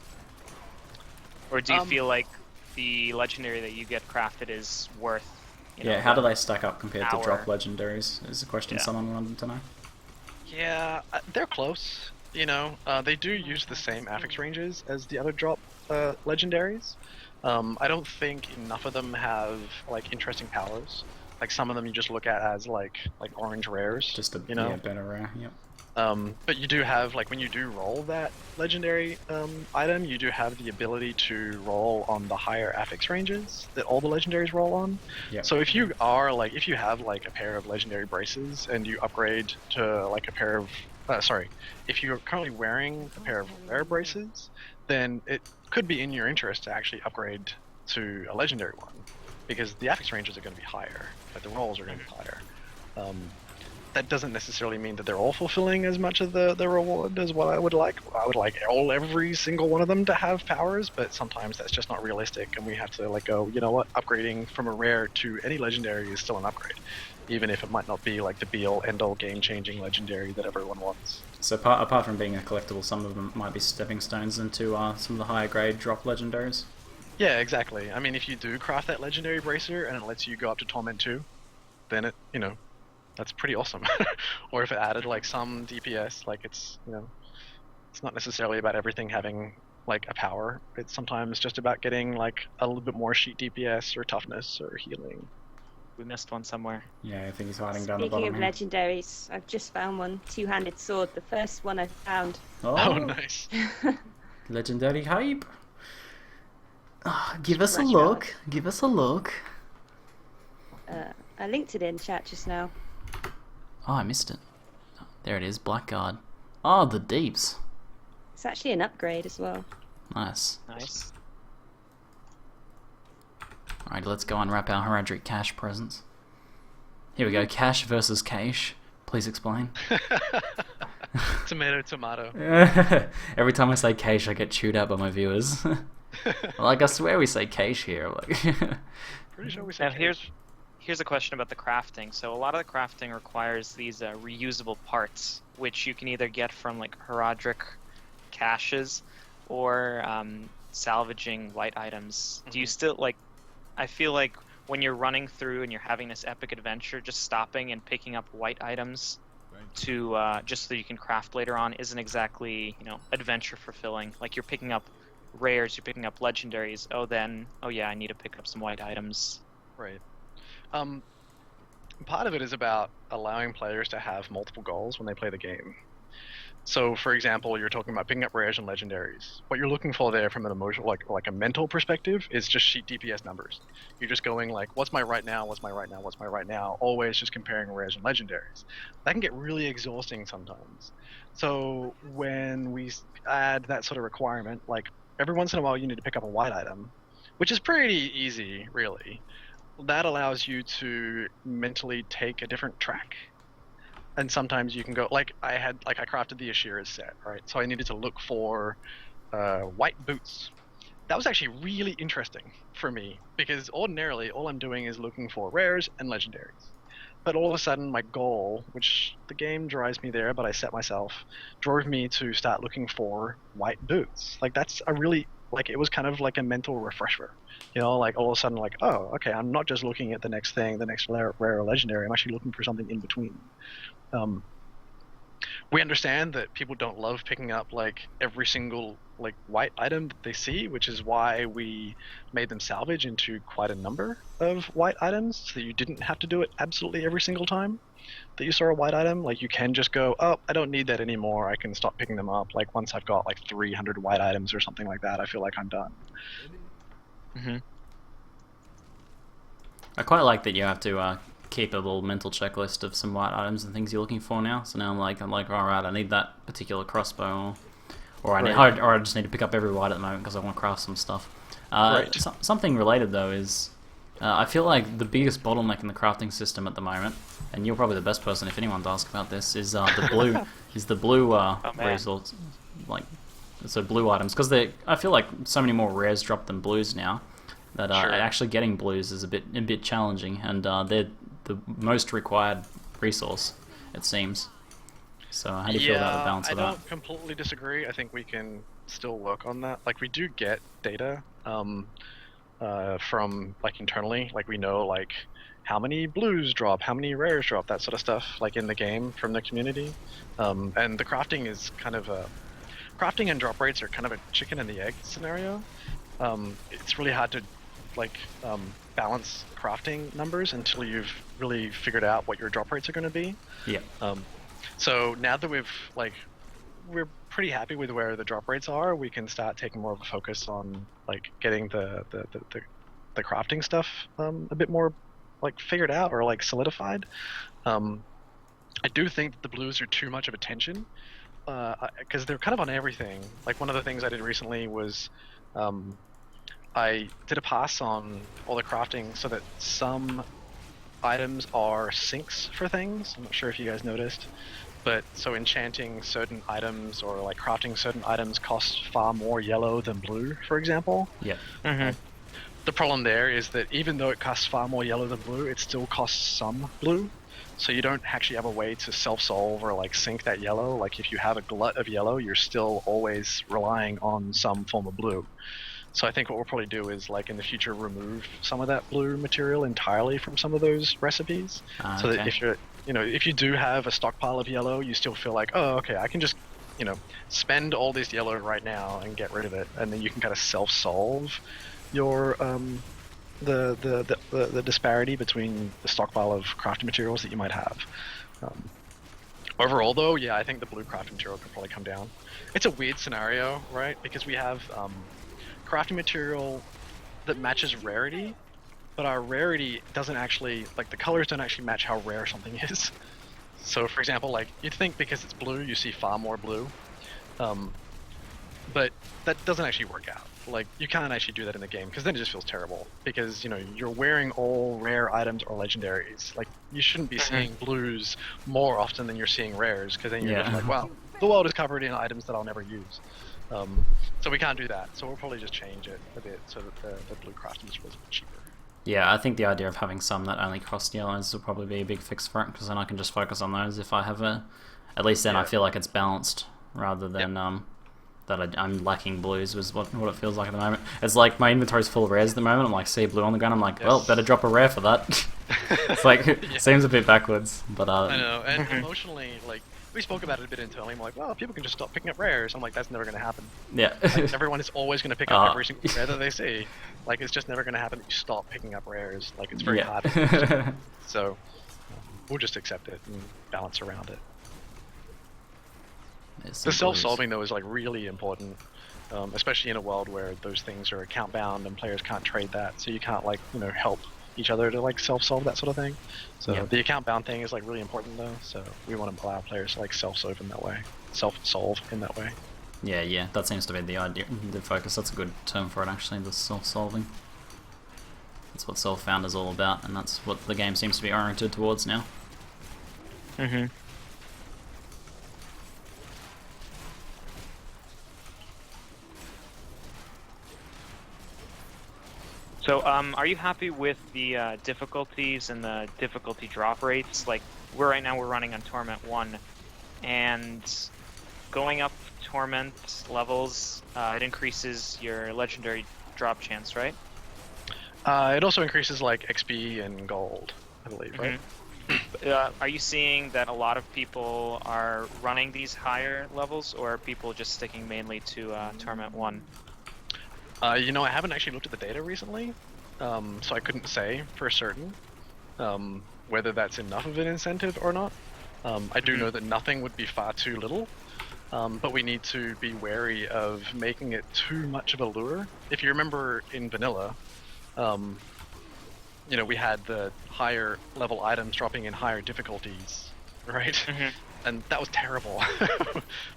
Or do you feel like the legendary that you get crafted is worth? Yeah, how do they stack up compared to hour? drop legendaries? Is a question Yeah. someone wanted to know. Yeah, they're close. You know, they do use the same affix ranges as the other drop legendaries. I don't think enough of them have like interesting powers. Like some of them you just look at as like orange rares. Just a you know. better rare. Yep. But you do have, like, when you do roll that legendary item, you do have the ability to roll on the higher affix ranges that all the legendaries roll on. Yep. So if you are, like, if you have, like, a pair of legendary braces and you upgrade to, like, a pair of, if you're currently wearing a pair of rare braces, then it could be in your interest to actually upgrade to a legendary one, because the affix ranges are going to be higher, like the rolls are going to be higher. That doesn't necessarily mean that they're all fulfilling as much of the reward as what I would like. I would like every single one of them to have powers, but sometimes that's just not realistic, and we have to like go, you know what, upgrading from a rare to any legendary is still an upgrade, even if it might not be like the be-all end-all game-changing legendary that everyone wants. So apart from being a collectible, some of them might be stepping stones into some of the higher grade drop legendaries. Yeah, exactly. I mean, if you do craft that legendary bracer and it lets you go up to Torment 2, then it, you know, that's pretty awesome. Or if it added like some DPS, like it's, you know, it's not necessarily about everything having like a power. It's sometimes just about getting like a little bit more sheet DPS or toughness or healing. We missed one somewhere. Yeah, I think he's hiding down the Speaking bottom of here. legendaries, I've just found one. Two-handed sword. The first one I found. Oh, nice. Legendary hype. Ah, give us a Scratch look. Give us a look. I linked it in chat just now. Oh, I missed it. There it is, Blackguard. Oh, the deeps. It's actually an upgrade as well. Nice. Nice. Alright, let's go unwrap our Heraldric Cache presents. Here we go, Cache versus Cache. Please explain. Tomato, tomato. Every time I say Cache, I get chewed out by my viewers. Like, I swear we say Cache here. Like, Pretty sure we Now said here's a question about the crafting. So a lot of the crafting requires these reusable parts, which you can either get from like Heraldric caches or salvaging white items. Do you still like? I feel like when you're running through and you're having this epic adventure, just stopping and picking up white items to just so you can craft later on isn't exactly, you know, adventure fulfilling. Like you're picking up rares, you're picking up legendaries. Oh yeah, I need to pick up some white items. Right. Part of it is about allowing players to have multiple goals when they play the game. So, for example, you're talking about picking up rares and legendaries. What you're looking for there from an emotional, like a mental perspective, is just sheet DPS numbers. You're just going like, what's my right now, what's my right now, what's my right now, always just comparing rares and legendaries. That can get really exhausting sometimes. So when we add that sort of requirement, like every once in a while you need to pick up a white item, which is pretty easy, really. That allows you to mentally take a different track. And sometimes you can go, like I crafted the Ashira's set, right? So I needed to look for white boots. That was actually really interesting for me, because ordinarily all I'm doing is looking for rares and legendaries. But all of a sudden my goal, which the game drives me there, but I set myself, drove me to start looking for white boots. Like that's a really, like it was kind of like a mental refresher. You know, like all of a sudden like, oh, okay, I'm not just looking at the next thing, the next rare or legendary, I'm actually looking for something in between. We understand that people don't love picking up like every single like white item that they see, which is why we made them salvage into quite a number of white items, so that you didn't have to do it absolutely every single time that you saw a white item. Like you can just go, oh, I don't need that anymore, I can stop picking them up. Like once I've got like 300 white items or something like that, I feel like I'm done. Mm-hmm. I quite like that you have to keep a little mental checklist of some white items and things you're looking for now. So now I'm like, all right, I need that particular crossbow, or I just need to pick up every white at the moment because I want to craft some stuff. Right. Something related though is, I feel like the biggest bottleneck in the crafting system at the moment, and you're probably the best person if anyone to ask about this, is the blue resource, like so blue items, because I feel like so many more rares drop than blues now. That Sure. actually getting blues is a bit challenging, and they're the most required resource, it seems. So how do you feel about the balance I of that? don't completely disagree. I think we can still work on that. Like we do get data from like internally. Like we know like how many blues drop, how many rares drop, that sort of stuff. Like in the game from the community, and the crafting is kind of a crafting and drop rates are kind of a chicken and the egg scenario. It's really hard to like balance crafting numbers until you've really figured out what your drop rates are going to be. Yeah. So now that we're pretty happy with where the drop rates are, we can start taking more of a focus on like getting the crafting stuff a bit more like figured out or like solidified. I do think that the blues are too much of attention because they're kind of on everything. Like one of the things I did recently was I did a pass on all the crafting so that some items are sinks for things. I'm not sure if you guys noticed, but so enchanting certain items or like crafting certain items costs far more yellow than blue, for example. Yeah. The problem there is that even though it costs far more yellow than blue, it still costs some blue. So you don't actually have a way to self-solve or like sink that yellow. Like if you have a glut of yellow, you're still always relying on some form of blue. So I think what we'll probably do is like in the future remove some of that blue material entirely from some of those recipes. So that if you're, if you do have a stockpile of yellow, you still feel like, oh, okay, I can just, spend all this yellow right now and get rid of it, and then you can kind of self-solve your the disparity between the stockpile of crafting materials that you might have. Overall, though, yeah, I think the blue crafting material could probably come down. It's a weird scenario, right? Because we have crafting material that matches rarity, but our rarity doesn't actually, like the colors don't actually match how rare something is. So for example, like you'd think because it's blue, you see far more blue, but that doesn't actually work out. Like you can't actually do that in the game because then it just feels terrible because you're wearing all rare items or legendaries. Like you shouldn't be seeing blues more often than you're seeing rares because then you're just like, wow, the world is covered in items that I'll never use. So we can't do that. So we'll probably just change it a bit so that the blue crafting is a bit cheaper. Yeah, I think the idea of having some that only cost yellows will probably be a big fix for it, because then I can just focus on those if I have at least then I feel like it's balanced, rather than that I'm lacking blues, was what it feels like at the moment. It's like my inventory's full of rares at the moment, I'm like, see blue on the ground, I'm like, well, better drop a rare for that. It's like, seems a bit backwards, but I know, and emotionally, like, we spoke about it a bit internally. I'm like, well, people can just stop picking up rares. I'm like, that's never going to happen. Yeah. Like, everyone is always going to pick up every single rare that they see. Like, it's just never going to happen that you stop picking up rares. Like, it's very hard. So, we'll just accept it and balance around it. The self-solving, though, is, like, really important. Especially in a world where those things are account-bound and players can't trade that. So you can't, like, help each other to like self-solve that sort of thing. So the account-bound thing is like really important though. So we want to allow players to like self-solve in that way. Self-solve in that way. Yeah, that seems to be the idea, the focus. That's a good term for it actually, the self-solving. That's what self-found is all about, and that's what the game seems to be oriented towards now. So, are you happy with the difficulties and the difficulty drop rates? Like, right now we're running on Torment 1, and going up Torment levels, it increases your legendary drop chance, right? It also increases, like, XP and gold, I believe, right? Are you seeing that a lot of people are running these higher levels, or are people just sticking mainly to Torment 1? I haven't actually looked at the data recently, so I couldn't say for certain whether that's enough of an incentive or not. I do know that nothing would be far too little, but we need to be wary of making it too much of a lure. If you remember in vanilla, we had the higher level items dropping in higher difficulties, right? And that was terrible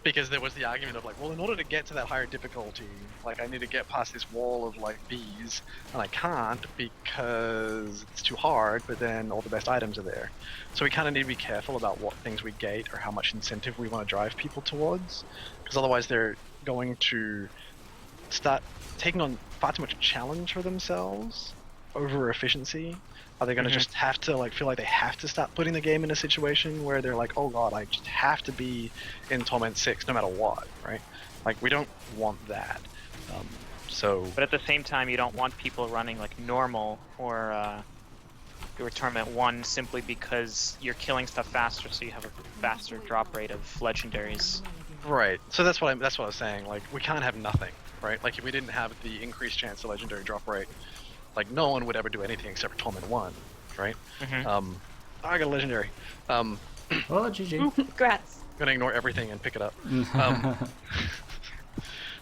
because there was the argument of like, well, in order to get to that higher difficulty, like I need to get past this wall of like bees, and I can't because it's too hard, but then all the best items are there. So we kind of need to be careful about what things we gate or how much incentive we want to drive people towards, because otherwise they're going to start taking on far too much challenge for themselves over efficiency, Are they going to Mhm. just have to like feel like they have to start putting the game in a situation where they're like, oh god, I just have to be in Torment 6 no matter what, right? Like we don't want that. So But at the same time, you don't want people running like normal or Torment 1 simply because you're killing stuff faster, so you have a faster drop rate of legendaries. right. So that's what I was saying. Like we can't have nothing, right? Like if we didn't have the increased chance of legendary drop rate, like no one would ever do anything except for Torment 1, right? Mhm. I got a legendary. Oh, GG. Congrats. Gonna ignore everything and pick it up.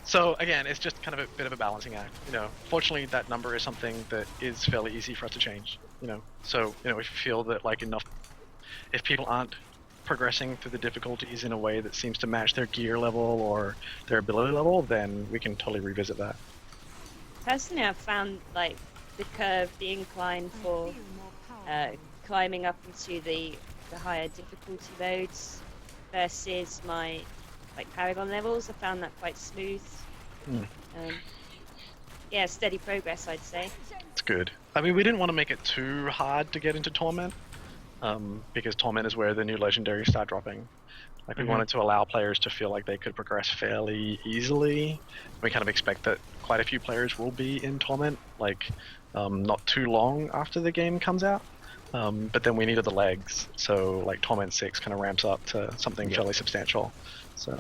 So again, it's just kind of a bit of a balancing act. You know, fortunately, that number is something that is fairly easy for us to change. You know, so if you feel that like enough, if people aren't progressing through the difficulties in a way that seems to match their gear level or their ability level, then we can totally revisit that. Personally, I've found like the curve, the incline for climbing up into the higher difficulty modes versus my like Paragon levels. I found that quite smooth. Yeah, steady progress, I'd say. It's good. I mean, we didn't want to make it too hard to get into Torment, because Torment is where the new legendaries start dropping. Like we wanted to allow players to feel like they could progress fairly easily. We kind of expect that quite a few players will be in Torment, like not too long after the game comes out. But then we needed the legs, so like Torment 6 kind of ramps up to something fairly substantial. So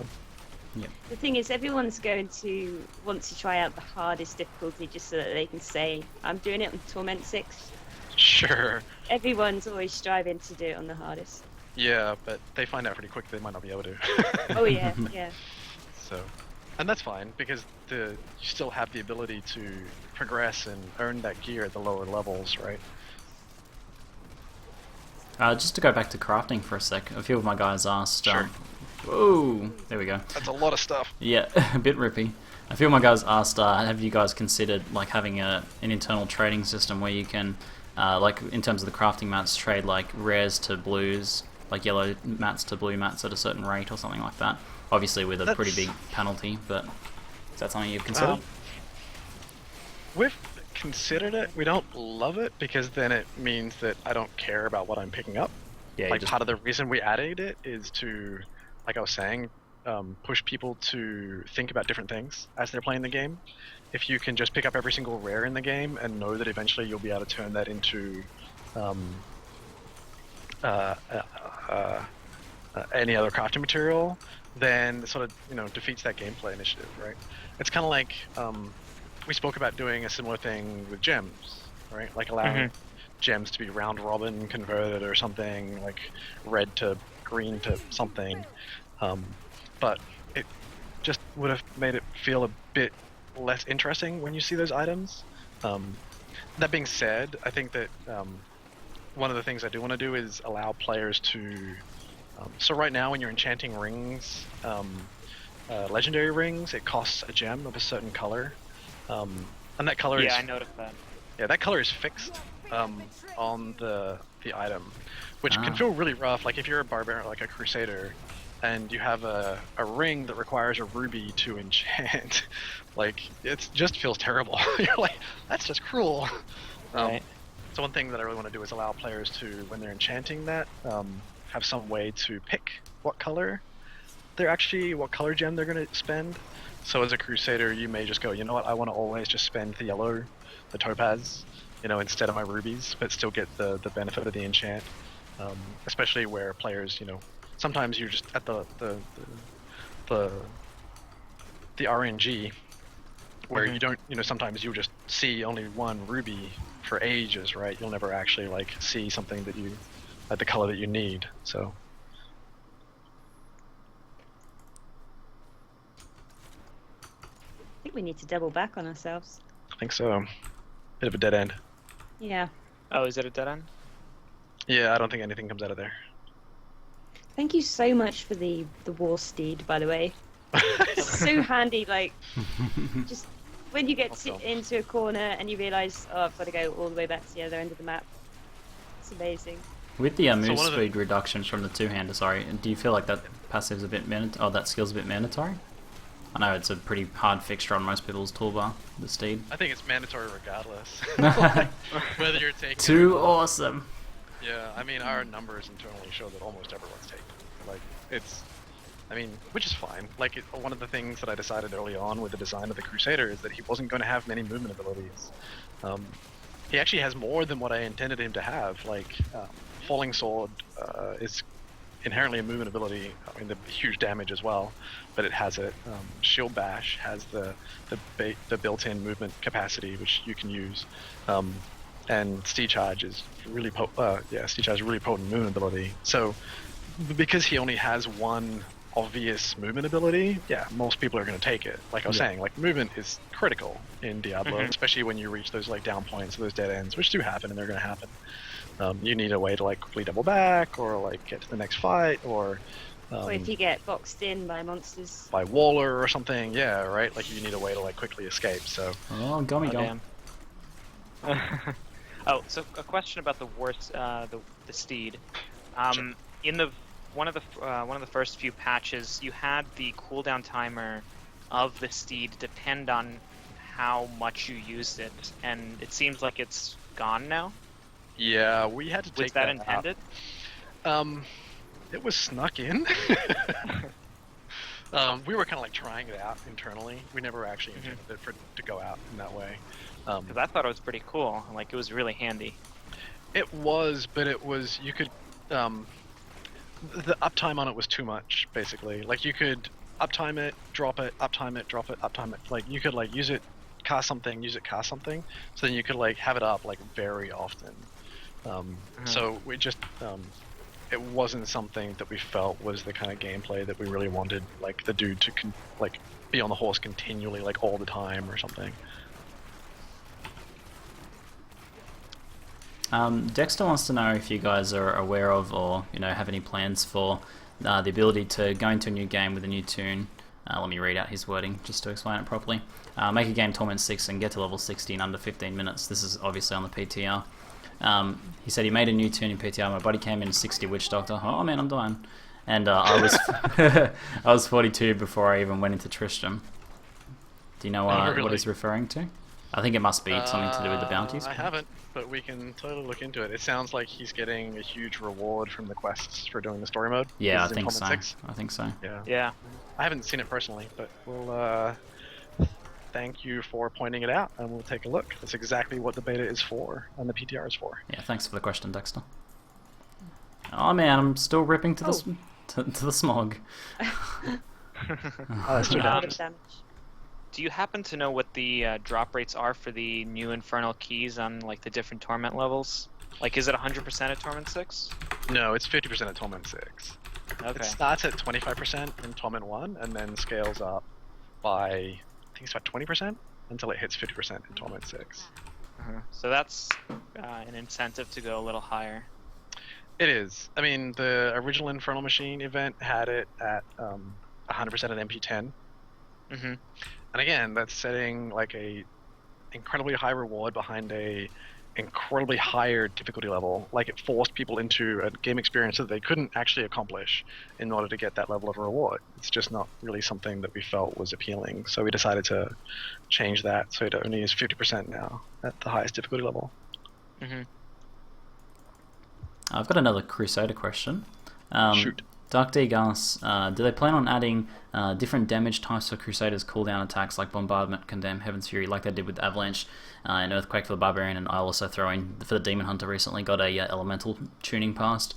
The thing is, everyone's going to want to try out the hardest difficulty just so that they can say, I'm doing it on Torment 6. sure, Everyone's always striving to do it on the hardest. yeah, but they find out pretty quick they might not be able to. Oh yeah, yeah. So, and that's fine because you still have the ability to progress and earn that gear at the lower levels, right? Just to go back to crafting for a sec, a few of my guys asked. Sure. Whoa, there we go. That's a lot of stuff. Yeah, a bit rippy. A few of my guys asked, have you guys considered like having an internal trading system where you can, like in terms of the crafting mats, trade like rares to blues, like yellow mats to blue mats at a certain rate or something like that? Obviously with a pretty big penalty, but is that something you've considered? We've considered it. We don't love it because then it means that I don't care about what I'm picking up. Yeah, Like part of the reason we added it is to, like I was saying, push people to think about different things as they're playing the game. If you can just pick up every single rare in the game and know that eventually you'll be able to turn that into any other crafting material, then it sort of defeats that gameplay initiative, right? It's kind of like we spoke about doing a similar thing with gems, right? Like allowing gems to be round robin converted or something, like red to green to something. But it just would have made it feel a bit less interesting when you see those items. That being said, I think that one of the things I do want to do is allow players to... so right now when you're enchanting rings, legendary rings, it costs a gem of a certain color. And that color is... Yeah, I noticed that. Yeah, that color is fixed on the item, which can feel really rough. Like if you're a barbarian, like a crusader, and you have a ring that requires a ruby to enchant, like it just feels terrible. You're like, that's just cruel. Right. So one thing that I really want to do is allow players to, when they're enchanting that, have some way to pick what color gem they're going to spend. So as a crusader, you may just go, you know what, I want to always just spend the yellow, the topaz, instead of my rubies, but still get the benefit of the enchant. Especially where players, sometimes you're just at the RNG, where you don't, sometimes you'll just see only one ruby for ages, right? You'll never actually see something that like the color that you need. So. I think we need to double back on ourselves. I think so. Bit of a dead end. Yeah. Oh, is it a dead end? Yeah, I don't think anything comes out of there. Thank you so much for the war steed, by the way. It's so handy, just when you get into a corner and you realise, oh, I've got to go all the way back to the other end of the map. It's amazing. With the move speed reduction from the two-hander, sorry, do you feel like that passive's a bit that skill's a bit mandatory? I know it's a pretty hard fixture on most people's toolbar, the Steed. I think it's mandatory regardless. Like, whether you're taking Too it or not. awesome. Yeah, I mean, our numbers internally show that almost everyone's taking it. Like, it's, I mean, which is fine. Like, one of the things that I decided early on with the design of the Crusader is that he wasn't going to have many movement abilities. He actually has more than what I intended him to have. Like, Falling Sword is inherently a movement ability. I mean, the huge damage as well, but it has it. Shield Bash has the built-in movement capacity, which you can use. And Steed Charge is really Steed Charge is really potent movement ability. So because he only has one obvious movement ability, yeah, most people are going to take it. Like I was saying, like movement is critical in Diablo, especially when you reach those like down points, those dead ends, which do happen and they're going to happen. You need a way to like quickly double back or like get to the next fight or if you get boxed in by monsters. By Waller or something, yeah, right? Like you need a way to like quickly escape. So Gummy. Damn. Oh, so a question about the the Steed. In one of the first few patches, you had the cooldown timer of the Steed depend on how much you used it, and it seems like it's gone now. Yeah, we had to take Was that intended? It was snuck in. We were kind of like trying it out internally. We never actually intended it to go out in that way. Because I thought it was pretty cool. Like, it was really handy. It was, but it was, you could, the uptime on it was too much, basically. Like, you could uptime it, drop it, uptime it, drop it, uptime it. Like, you could, like, use it, cast something, use it, cast something. So then you could, like, have it up, like, very often. So we just, it wasn't something that we felt was the kind of gameplay that we really wanted, like, the dude to, like, be on the horse continually, like, all the time or something. Dexter wants to know if you guys are aware of or have any plans for the ability to go into a new game with a new tune. Let me read out his wording just to explain it properly. Make a game Torment 6 and get to level 60 in under 15 minutes. This is obviously on the PTR. He said he made a new tune in PTR. My buddy came in 60 Witch Doctor. Oh man, I'm dying. And I was I was 42 before I even went into Tristram. Do you know what he's referring to? I think it must be something to do with the bounties. I haven't, but we can totally look into it. It sounds like he's getting a huge reward from the quests for doing the story mode. Yeah, I think so. I think so. Yeah. I haven't seen it personally, but we'll thank you for pointing it out, and we'll take a look. That's exactly what the beta is for, and the PTR is for. Yeah, thanks for the question, Dexter. Oh man, I'm still ripping to the smog. That's too damage. Do you happen to know what the drop rates are for the new Infernal Keys on like the different Torment levels? Like, is it 100% at Torment 6? No, it's 50% at Torment 6. Okay. It starts at 25% in Torment 1, and then scales up by, I think it's about 20%, until it hits 50% in Torment 6. So that's an incentive to go a little higher. It is. I mean, the original Infernal Machine event had it at 100% at MP10. And again, that's setting like a incredibly high reward behind a incredibly higher difficulty level. Like, it forced people into a game experience that they couldn't actually accomplish in order to get that level of reward. It's just not really something that we felt was appealing. So we decided to change that so it only is 50% now at the highest difficulty level. I've got another Crusader question. Shoot. Dark D Gas, do they plan on adding different damage types for Crusaders cooldown attacks like Bombardment, Condemn, Heaven's Fury, like they did with Avalanche and Earthquake for the Barbarian, and I'll also throw in for the Demon Hunter recently got a Elemental tuning past,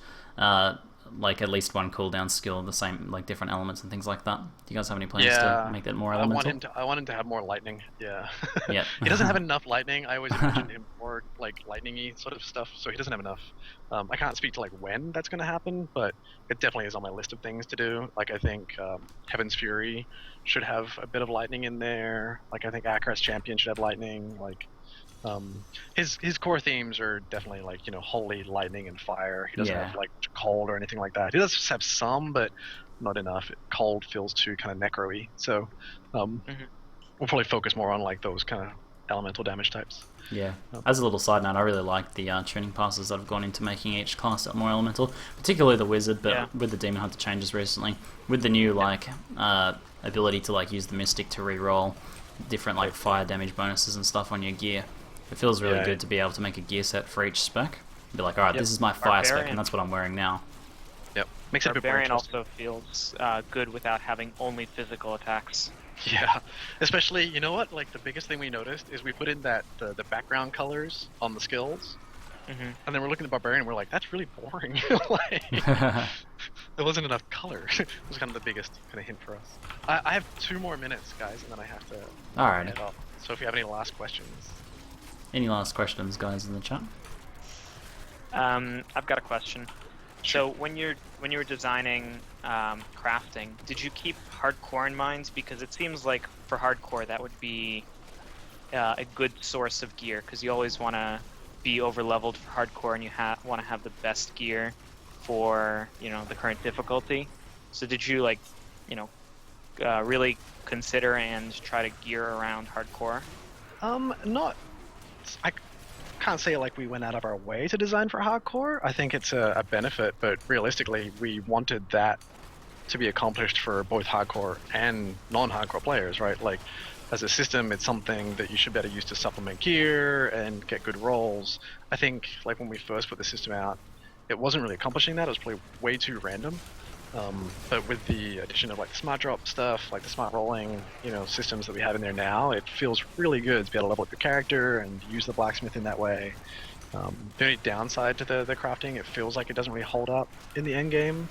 like at least one cooldown skill, the same, like different elements and things like that. Do you guys have any plans to make that more elemental? I want him to have more lightning, yeah. Yeah. He doesn't have enough lightning. I always imagine him more like lightning-y sort of stuff, so he doesn't have enough. I can't speak to like when that's going to happen, but it definitely is on my list of things to do. Like, I think Heaven's Fury should have a bit of lightning in there. Like, I think Akaras Champion should have lightning. Like, his core themes are definitely like, holy, lightning, and fire. He doesn't have like cold or anything like that. He does have some, but not enough. Cold feels too kind of necro-y. So we'll probably focus more on like those kind of elemental damage types. Yeah. As a little side note, I really like the tuning passes that have gone into making each class more elemental, particularly the Wizard, but with the Demon Hunter changes recently, with the new ability to like use the Mystic to re-roll different like fire damage bonuses and stuff on your gear. It feels really good to be able to make a gear set for each spec. Be like, alright, this is my fire spec, and that's what I'm wearing now. Yep, makes it a bit more Barbarian interesting. also feels good without having only physical attacks. Yeah, especially, you know what? Like the biggest thing we noticed is we put in that the background colors on the skills, and then we're looking at Barbarian and we're like, that's really boring. Like, there wasn't enough color. It was kind of the biggest kind of hint for us. I have 2 more minutes, guys, and then I have to Alright. head up. So if you have any last questions. Any last questions, guys, in the chat? I've got a question. So when you were designing crafting, did you keep hardcore in mind? Because it seems like for hardcore that would be a good source of gear, because you always want to be over leveled for hardcore, and you want to have the best gear for the current difficulty. So did you like really consider and try to gear around hardcore? Not. I can't say like we went out of our way to design for hardcore. I think it's a benefit, but realistically, we wanted that to be accomplished for both hardcore and non-hardcore players, right? Like, as a system, it's something that you should better use to supplement gear and get good rolls. I think, like, when we first put the system out, it wasn't really accomplishing that. It was probably way too random. But with the addition of like the smart drop stuff, like the smart rolling, systems that we have in there now, it feels really good to be able to level up your character and use the blacksmith in that way. The only downside to the crafting, it feels like it doesn't really hold up in the end game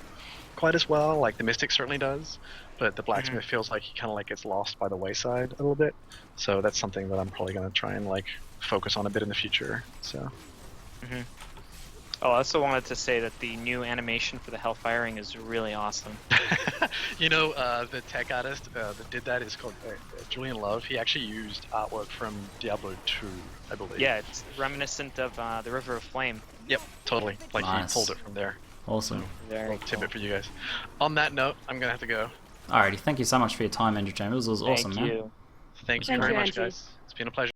quite as well. Like the Mystic certainly does, but the blacksmith feels like he kind of like gets lost by the wayside a little bit. So that's something that I'm probably going to try and like focus on a bit in the future. So. Oh, I also wanted to say that the new animation for the Hellfiring is really awesome. The tech artist that did that is called Julian Love. He actually used artwork from Diablo 2, I believe. Yeah, it's reminiscent of the River of Flame. Yep, totally. Like Nice. he pulled it from there. Awesome. Very Little tidbit for you guys. On that note, I'm going to have to go. Alrighty, thank you so much for your time, Andrew Chambers. It was awesome, man. Thank you. Thank you Thank very you, much, Andrew. guys. It's been a pleasure.